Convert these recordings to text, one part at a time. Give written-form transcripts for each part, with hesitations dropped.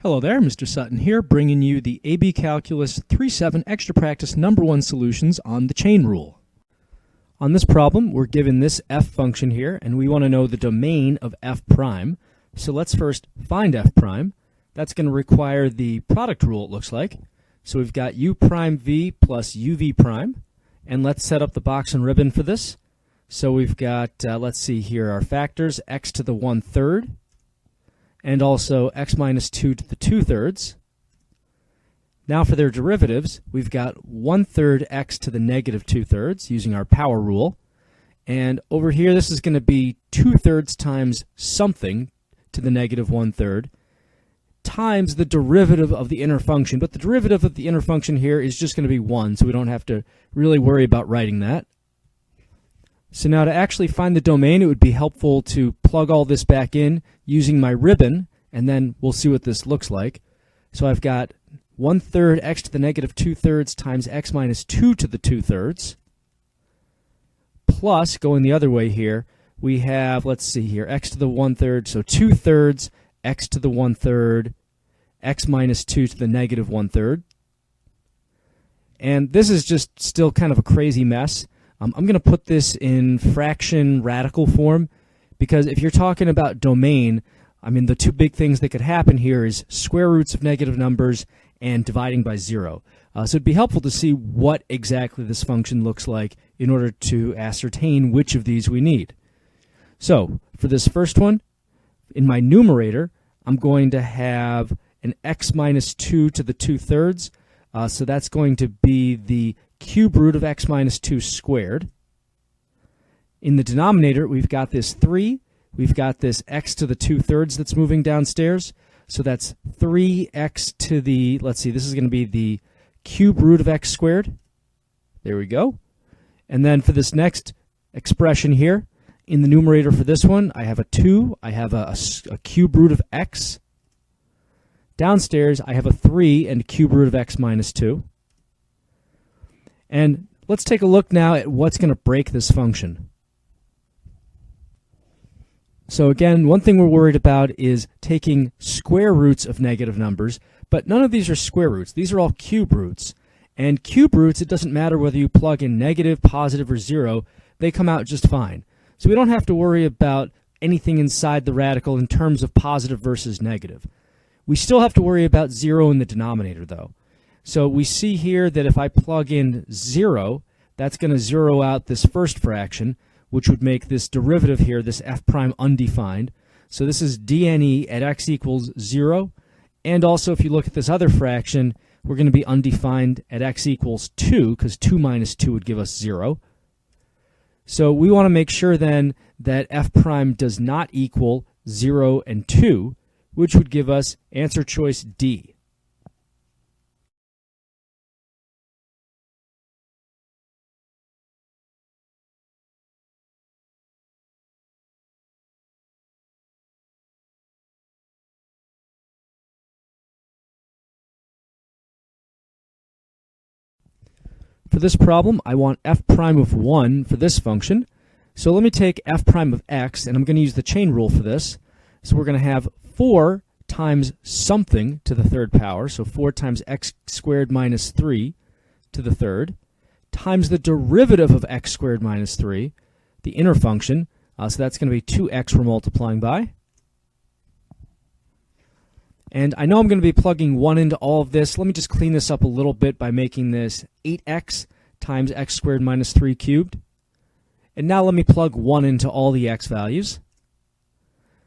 Hello there, Mr. Sutton here, bringing you the AB Calculus 3-7 Extra Practice Number 1 solutions on the chain rule. On this problem, we're given this f function here, and we want to know the domain of f prime. So let's first find f prime. That's going to require the product rule, it looks like. So we've got u prime v plus uv prime, and let's set up the box and ribbon for this. So we've got, let's see here, our factors, x to the 1/3, and also x minus 2 to the 2/3. Now for their derivatives, we've got 1/3 x to the negative 2/3 using our power rule. And over here, this is going to be 2/3 times something to the negative 1/3 times the derivative of the inner function. But the derivative of the inner function here is just going to be 1, so we don't have to really worry about writing that. So now to actually find the domain, it would be helpful to plug all this back in using my ribbon, and then we'll see what this looks like. So I've got 1/3 x to the negative 2/3 times x minus 2 to the 2/3, plus, going the other way here, we have, let's see here, x to the 1/3, so 2/3 x to the 1/3, x minus 2 to the negative 1/3. And this is just still kind of a crazy mess. I'm going to put this in fraction radical form, because if you're talking about domain, I mean, the two big things that could happen here is square roots of negative numbers and dividing by 0. So it'd be helpful to see what exactly this function looks like in order to ascertain which of these we need. So for this first one, in my numerator, I'm going to have an x minus 2 to the 2/3. So that's going to be the cube root of x minus 2 squared. In the denominator, we've got this 3. We've got this x to the 2/3 that's moving downstairs. So that's 3x to the, let's see, this is going to be the cube root of x squared. There we go. And then for this next expression here, in the numerator for this one, I have a 2. I have a cube root of x. Downstairs, I have a 3 and a cube root of x minus 2. And let's take a look now at what's going to break this function. So again, one thing we're worried about is taking square roots of negative numbers, but none of these are square roots. These are all cube roots. And cube roots, it doesn't matter whether you plug in negative, positive, or 0, they come out just fine. So we don't have to worry about anything inside the radical in terms of positive versus negative. We still have to worry about 0 in the denominator, though. So we see here that if I plug in 0, that's going to zero out this first fraction, which would make this derivative here, this f prime, undefined. So this is dne at x equals 0. And also, if you look at this other fraction, we're going to be undefined at x equals 2, because 2 minus 2 would give us 0. So we want to make sure then that f prime does not equal 0 and 2, which would give us answer choice D. For this problem, I want f prime of 1 for this function. So let me take f prime of x, and I'm going to use the chain rule for this. So we're going to have 4 times something to the 3rd power, so 4 times x squared minus 3 to the 3rd, times the derivative of x squared minus 3, the inner function. So that's going to be 2x we're multiplying by. And I know I'm going to be plugging 1 into all of this. Let me just clean this up a little bit by making this 8x times x squared minus 3 cubed. And now let me plug 1 into all the x values.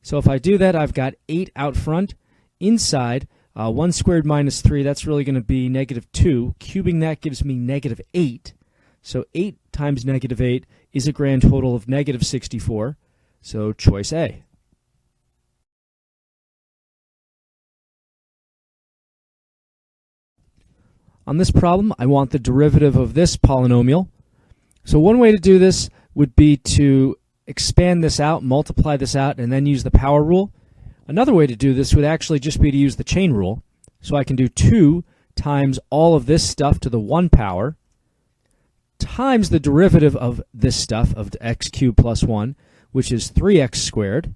So if I do that, I've got 8 out front. Inside, 1 squared minus 3, that's really going to be negative 2. Cubing that gives me negative 8. So 8 times negative 8 is a grand total of negative 64. So choice A. On this problem, I want the derivative of this polynomial. So one way to do this would be to expand this out, multiply this out, and then use the power rule. Another way to do this would actually just be to use the chain rule. So I can do 2 times all of this stuff to the 1 power times the derivative of this stuff, of x cubed plus 1, which is 3x squared.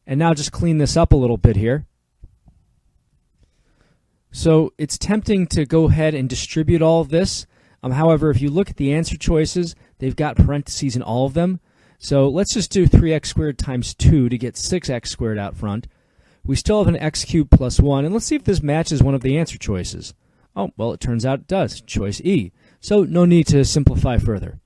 And now just clean this up a little bit here. So it's tempting to go ahead and distribute all of this. However, if you look at the answer choices, they've got parentheses in all of them. So let's just do 3x squared times 2 to get 6x squared out front. We still have an x cubed plus 1, and let's see if this matches one of the answer choices. Oh, well, it turns out it does. Choice E. So no need to simplify further.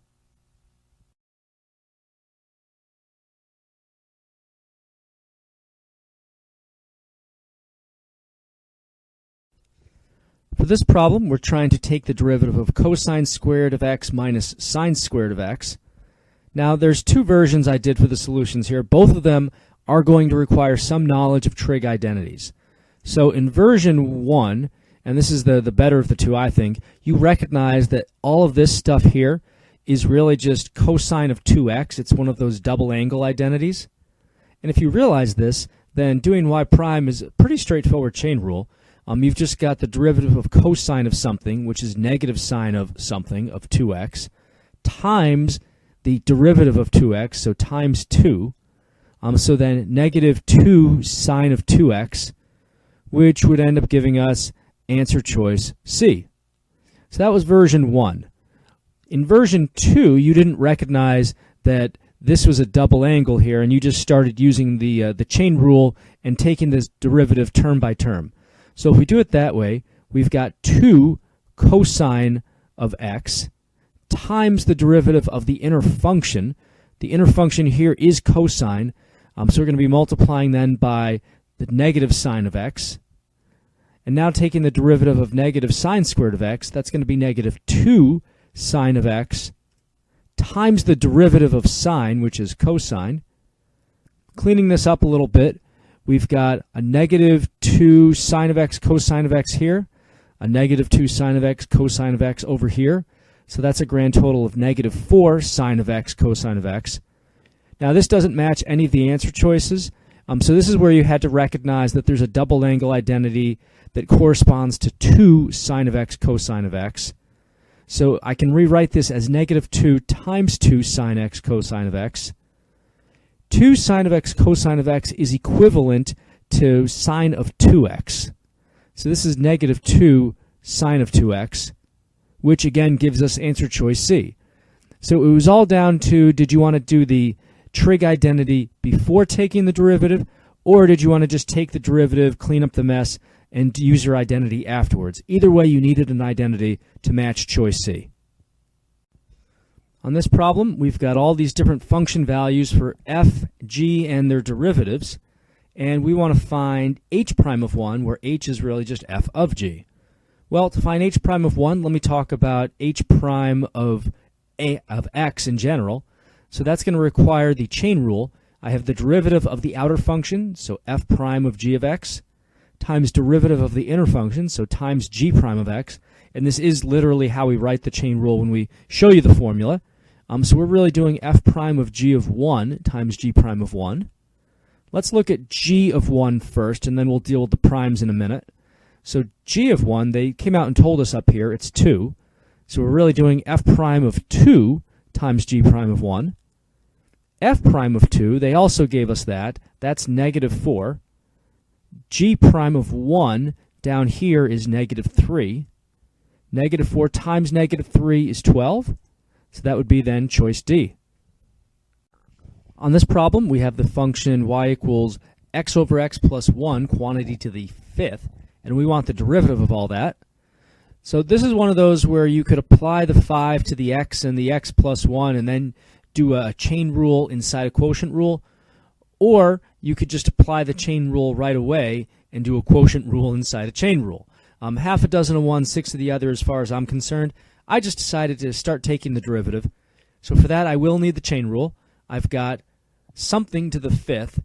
For this problem, we're trying to take the derivative of cosine squared of x minus sine squared of x. Now, there's two versions I did for the solutions here. Both of them are going to require some knowledge of trig identities. So in version 1, and this is the better of the two, I think, you recognize that all of this stuff here is really just cosine of 2x. It's one of those double angle identities. And if you realize this, then doing y prime is a pretty straightforward chain rule. You've just got the derivative of cosine of something, which is negative sine of something, of 2x, times the derivative of 2x, so times 2. So then negative 2 sine of 2x, which would end up giving us answer choice C. So that was version 1. In version 2, you didn't recognize that this was a double angle here, and you just started using the chain rule and taking this derivative term by term. So if we do it that way, we've got 2 cosine of x times the derivative of the inner function. The inner function here is cosine, so we're going to be multiplying then by the negative sine of x. And now taking the derivative of negative sine squared of x, that's going to be negative 2 sine of x times the derivative of sine, which is cosine. Cleaning this up a little bit, we've got a negative 2 sine of x cosine of x here, a negative 2 sine of x cosine of x over here. So that's a grand total of negative 4 sine of x cosine of x. Now this doesn't match any of the answer choices. So this is where you had to recognize that there's a double angle identity that corresponds to 2 sine of x cosine of x. So I can rewrite this as negative 2 times 2 sine x cosine of x. 2 sine of x cosine of x is equivalent to sine of 2x. So this is negative 2 sine of 2x, which again gives us answer choice C. So it was all down to, did you want to do the trig identity before taking the derivative, or did you want to just take the derivative, clean up the mess, and use your identity afterwards? Either way, you needed an identity to match choice C. On this problem, we've got all these different function values for f, g, and their derivatives, and we want to find h prime of 1, where h is really just f of g. Well, to find h prime of 1, let me talk about h prime of x in general. So that's going to require the chain rule. I have the derivative of the outer function, so f prime of g of x, times derivative of the inner function, so times g prime of x. And this is literally how we write the chain rule when we show you the formula. So we're really doing f prime of g of 1 times g prime of 1. Let's look at g of 1 first, and then we'll deal with the primes in a minute. So g of 1, they came out and told us up here, it's 2. So we're really doing f prime of 2 times g prime of 1. F prime of 2, they also gave us that. That's negative 4. G prime of 1 down here is negative 3. Negative 4 times negative 3 is 12. So that would be then choice D. On this problem, we have the function y equals x over x plus 1, quantity to the fifth, and we want the derivative of all that. So this is one of those where you could apply the 5 to the x and the x plus 1 and then do a chain rule inside a quotient rule, or you could just apply the chain rule right away and do a quotient rule inside a chain rule. Half a dozen of one, 6 of the other as far as I'm concerned. I just decided to start taking the derivative. So for that, I will need the chain rule. I've got something to the fifth.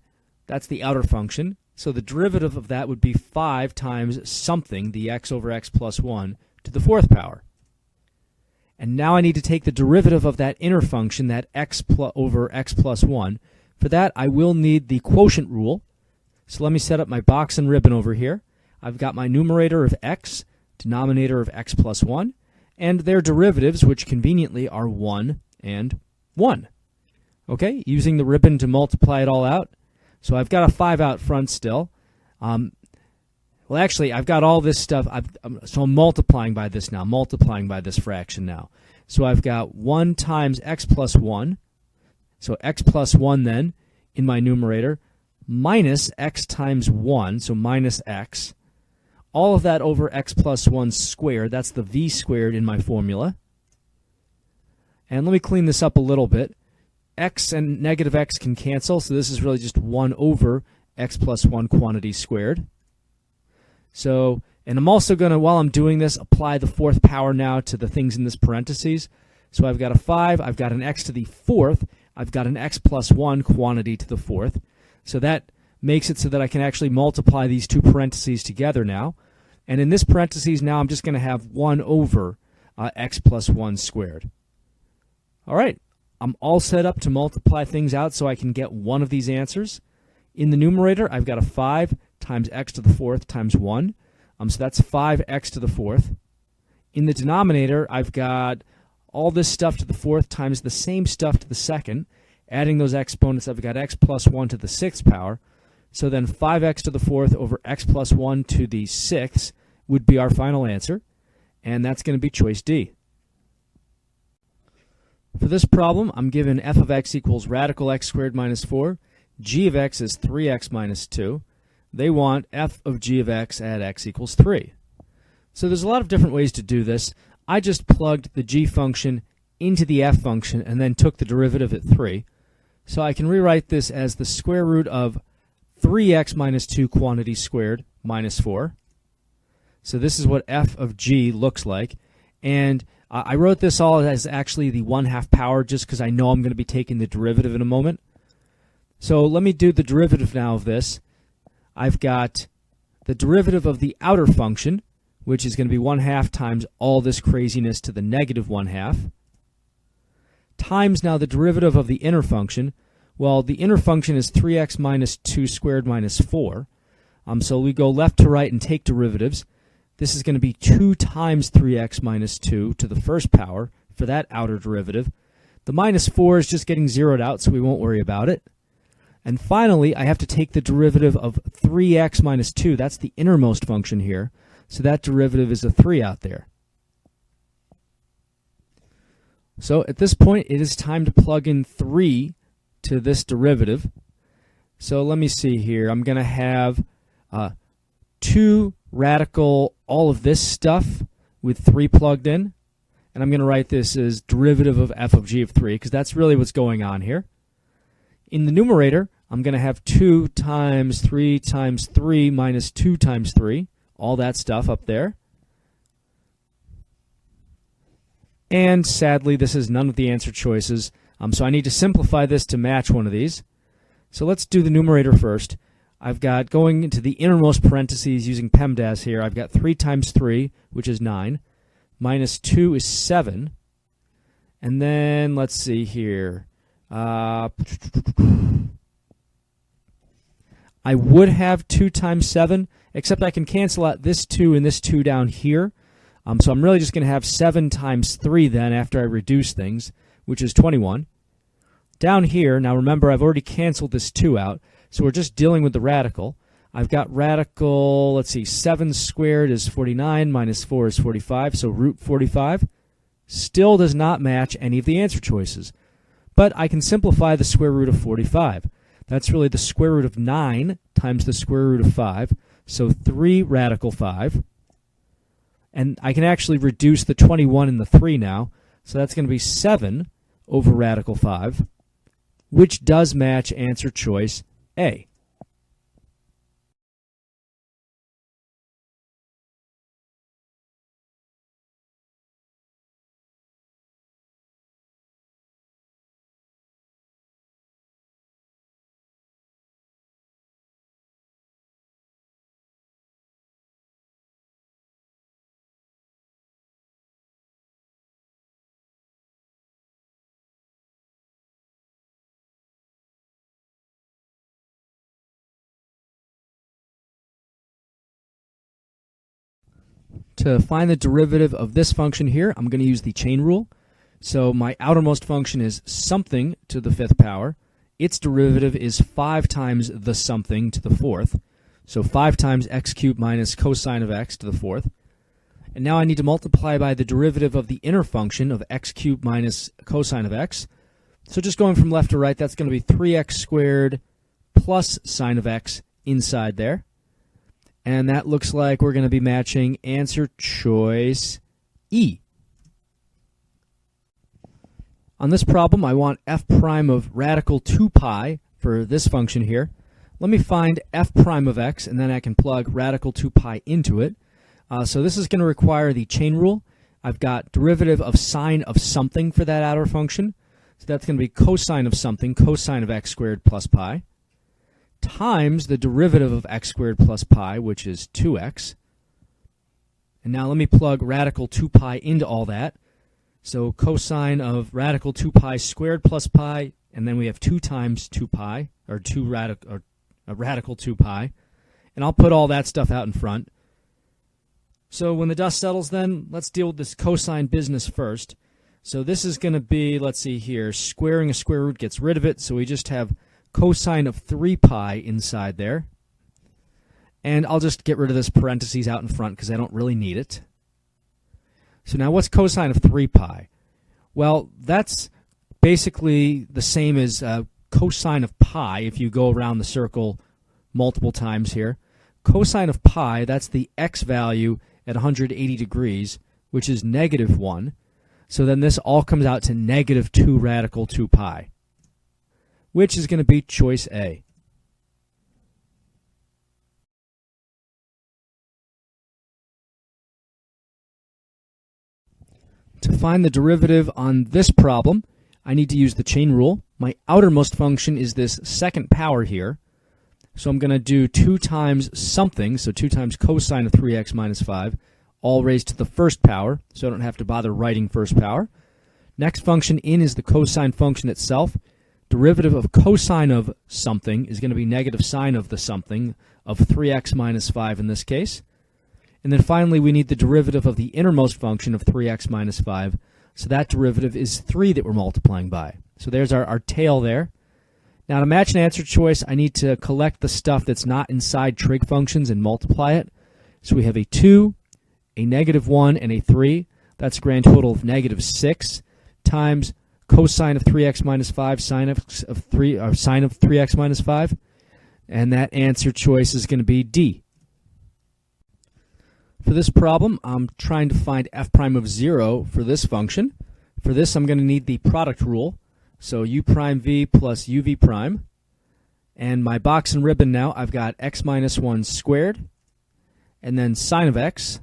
That's the outer function. So the derivative of that would be 5 times something, the x over x plus 1, to the fourth power. And now I need to take the derivative of that inner function, that x over x plus 1. For that, I will need the quotient rule. So let me set up my box and ribbon over here. I've got my numerator of x, denominator of x plus 1, and their derivatives, which conveniently are 1 and 1. Okay, using the ribbon to multiply it all out. So I've got a 5 out front still. Well, actually, I've got all this stuff. So I'm multiplying by this now, multiplying by this fraction now. So I've got 1 times x plus 1. So x plus 1 then in my numerator minus x times 1, so minus x. All of that over x plus 1 squared. That's the v squared in my formula. And let me clean this up a little bit. X and negative x can cancel, so this is really just 1 over x plus 1 quantity squared. So, and I'm also going to, while I'm doing this, apply the 4th power now to the things in this parentheses. So I've got a 5, I've got an x to the 4th, I've got an x plus 1 quantity to the 4th. So that makes it so that I can actually multiply these two parentheses together now. And in this parentheses now, I'm just going to have 1 over x plus 1 squared. All right, I'm all set up to multiply things out so I can get one of these answers. In the numerator, I've got a 5 times x to the 4th times 1. So that's 5x to the 4th. In the denominator, I've got all this stuff to the 4th times the same stuff to the 2nd. Adding those exponents, I've got x plus 1 to the 6th power. So then 5x to the 4th over x plus 1 to the 6th would be our final answer. And that's going to be choice D. For this problem, I'm given f of x equals radical x squared minus 4. G of x is 3x minus 2. They want f of g of x at x equals 3. So there's a lot of different ways to do this. I just plugged the g function into the f function and then took the derivative at 3. So I can rewrite this as the square root of 3x minus 2 quantity squared minus 4. So this is what f of g looks like. And I wrote this all as actually the 1/2 power just because I know I'm going to be taking the derivative in a moment. So let me do the derivative now of this. I've got the derivative of the outer function, which is going to be 1/2 times all this craziness to the negative 1/2, times now the derivative of the inner function. Well, the inner function is 3x minus 2 squared minus 4. So we go left to right and take derivatives. This is going to be 2 times 3x minus 2 to the 1st power for that outer derivative. The minus 4 is just getting zeroed out, so we won't worry about it. And finally, I have to take the derivative of 3x minus 2. That's the innermost function here. So that derivative is a 3 out there. So at this point, it is time to plug in 3 to this derivative. So let me see here. I'm going to have 2 radical all of this stuff with 3 plugged in. And I'm going to write this as derivative of f of g of 3 because that's really what's going on here. In the numerator, I'm going to have 2 times 3 times 3 minus 2 times 3. All that stuff up there. And sadly, this is none of the answer choices. So I need to simplify this to match one of these. So let's do the numerator first. I've got going into the innermost parentheses using PEMDAS here. I've got 3 times 3, which is 9. Minus 2 is 7. And then let's see here. I would have 2 times 7, except I can cancel out this 2 and this 2 down here. So I'm really just going to have 7 times 3 then after I reduce things, which is 21. Down here, now remember I've already canceled this 2 out, so we're just dealing with the radical. I've got radical, let's see, 7 squared is 49, minus 4 is 45, so root 45. Still does not match any of the answer choices. But I can simplify the square root of 45. That's really the square root of 9 times the square root of 5, so 3 radical 5. And I can actually reduce the 21 and the 3 now, so that's going to be 7 over radical 5, which does match answer choice A. To find the derivative of this function here, I'm going to use the chain rule. So my outermost function is something to the 5th power. Its derivative is 5 times the something to the 4th. So 5 times x cubed minus cosine of x to the fourth. And now I need to multiply by the derivative of the inner function of x cubed minus cosine of x. So just going from left to right, that's going to be 3x squared plus sine of x inside there. And that looks like we're going to be matching answer choice E. On this problem, I want f prime of radical 2 pi for this function here. Let me find f prime of x, and then I can plug radical 2 pi into it. So this is going to require the chain rule. I've got derivative of sine of something for that outer function. So that's going to be cosine of something, cosine of x squared plus pi, times the derivative of x squared plus pi, which is 2x. And now let me plug radical 2 pi into all that. So cosine of radical 2 pi squared plus pi, and then we have 2 times 2 pi, or radical 2 pi. And I'll put all that stuff out in front. So when the dust settles then, let's deal with this cosine business first. So this is going to be, let's see here, squaring a square root gets rid of it, so we just have cosine of 3 pi inside there. And I'll just get rid of this parentheses out in front because I don't really need it. So now what's cosine of 3 pi? Well, that's basically the same as cosine of pi if you go around the circle multiple times here. Cosine of pi, that's the x value at 180 degrees, which is negative 1. So then this all comes out to negative 2 radical 2 pi, which is going to be choice A. To find the derivative on this problem, I need to use the chain rule. My outermost function is this second power here. So I'm going to do 2 times something, so 2 times cosine of 3x minus 5, all raised to the first power, so I don't have to bother writing first power. Next function in is the cosine function itself. Derivative of cosine of something is going to be negative sine of the something, of 3x minus 5 in this case. And then finally, we need the derivative of the innermost function of 3x minus 5. So that derivative is 3 that we're multiplying by. So there's our tail there. Now to match an answer choice, I need to collect the stuff that's not inside trig functions and multiply it. So we have a 2, a negative 1, and a 3. That's a grand total of negative 6 times cosine of 3x minus 5 sine of 3x minus 5. And that answer choice is going to be D. For this problem, I'm trying to find f prime of 0 for this function. For this, I'm going to need the product rule. So u prime v plus uv prime. And my box and ribbon now, I've got x minus 1 squared, and then sine of x.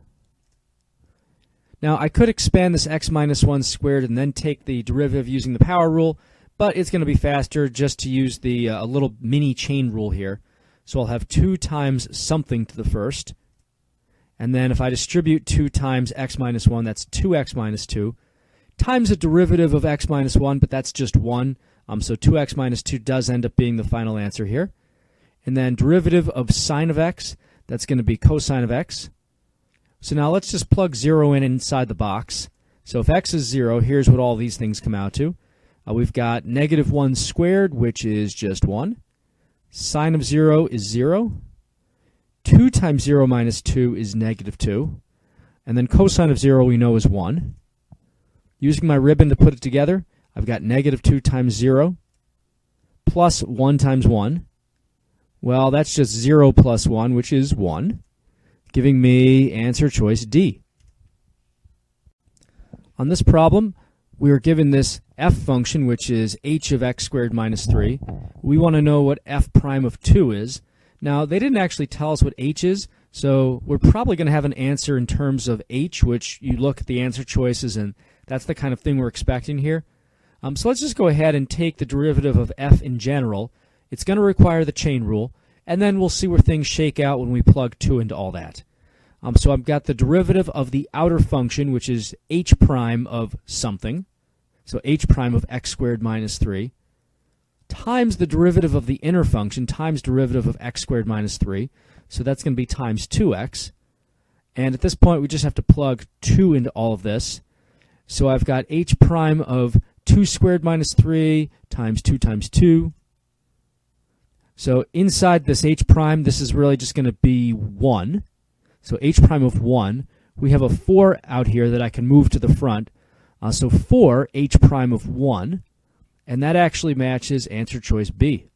Now, I could expand this x minus 1 squared and then take the derivative using the power rule, but it's going to be faster just to use the a little mini chain rule here. So I'll have 2 times something to the first. And then if I distribute 2 times x minus 1, that's 2x minus 2, times the derivative of x minus 1, but that's just 1. So 2x minus 2 does end up being the final answer here. And then derivative of sine of x, that's going to be cosine of x. So now let's just plug 0 in inside the box. So if x is 0, here's what all these things come out to. We've got negative 1 squared, which is just 1. Sine of 0 is 0. 2 times 0 minus 2 is negative 2. And then cosine of 0 we know is 1. Using my ribbon to put it together, I've got negative 2 times 0 plus 1 times 1. Well, that's just 0 plus 1, which is 1, giving me answer choice D. On this problem, we are given this f function, which is h of x squared minus 3. We want to know what f prime of 2 is. Now, they didn't actually tell us what h is, so we're probably going to have an answer in terms of h, which you look at the answer choices, and that's the kind of thing we're expecting here. So let's just go ahead and take the derivative of f in general. It's going to require the chain rule, and then we'll see where things shake out when we plug 2 into all that. So I've got the derivative of the outer function, which is h prime of something, so h prime of x squared minus 3, times the derivative of the inner function times derivative of x squared minus 3. So that's going to be times 2x. And at this point, we just have to plug 2 into all of this. So I've got h prime of 2 squared minus 3 times 2 times 2. So inside this h prime, this is really just going to be 1. So h prime of 1. We have a 4 out here that I can move to the front. So 4 h prime of 1. And that actually matches answer choice B.